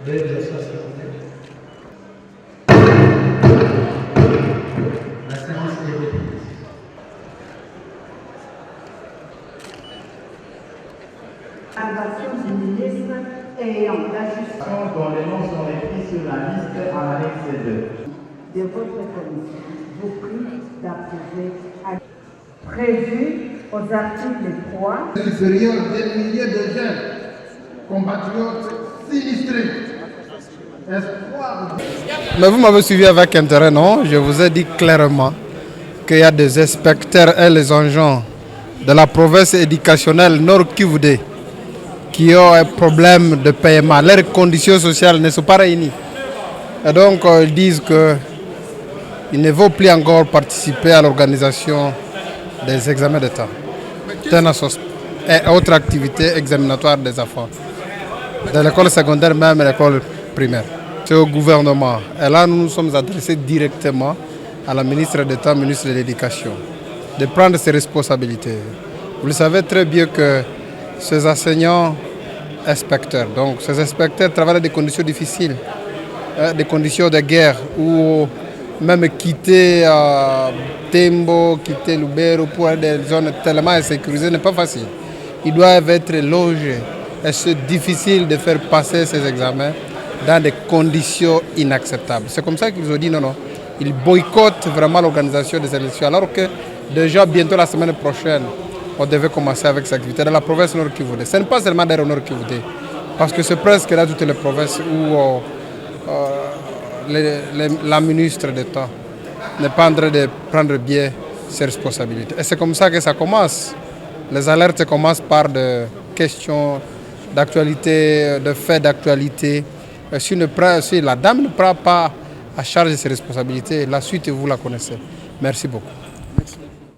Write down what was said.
Veuillez vous asseoir, s'il vous plaît. La séance est reprise. Approbation du ministre ayant la justice dont les noms sont écrits sur la liste en annexe 2. de votre commission vous prie d'approuver prévu aux articles 3 Supérieur des milliers de jeunes compatriotes sinistrés. Espoir. Mais vous m'avez suivi avec intérêt, non? Je vous ai dit clairement qu'il y a des inspecteurs et les agents de la province éducationnelle Nord-Kivu qui ont un problème de paiement. Leurs conditions sociales ne sont pas réunies. Et donc, ils disent qu'ils ne vont plus encore participer à l'organisation des examens d'État. Et autres activités examinatoires des enfants. De l'école secondaire même et l'école primaire. C'est au gouvernement. Et là, nous nous sommes adressés directement à la ministre d'État, ministre de l'Éducation, de prendre ses responsabilités. Vous le savez très bien que ces enseignants inspecteurs, donc ces inspecteurs travaillent dans des conditions difficiles, des conditions de guerre, où même quitter Tembo, quitter Lubero pour aller dans des zones tellement insécurisées n'est pas facile. Ils doivent être logés. Et c'est difficile de faire passer ces examens dans des conditions inacceptables. C'est comme ça qu'ils ont dit non. Ils boycottent vraiment l'organisation des élections. Alors que déjà bientôt la semaine prochaine, on devait commencer avec cette activité dans la province Nord-Kivu. Ce n'est pas seulement dans le Nord-Kivu, parce que c'est presque là toutes les provinces où la ministre d'État n'est pas en train de prendre bien ses responsabilités. Et c'est comme ça que ça commence. Les alertes commencent par des questions d'actualité, de faits d'actualité. Si la dame ne prend pas à charge ses responsabilités, la suite, vous la connaissez. Merci beaucoup.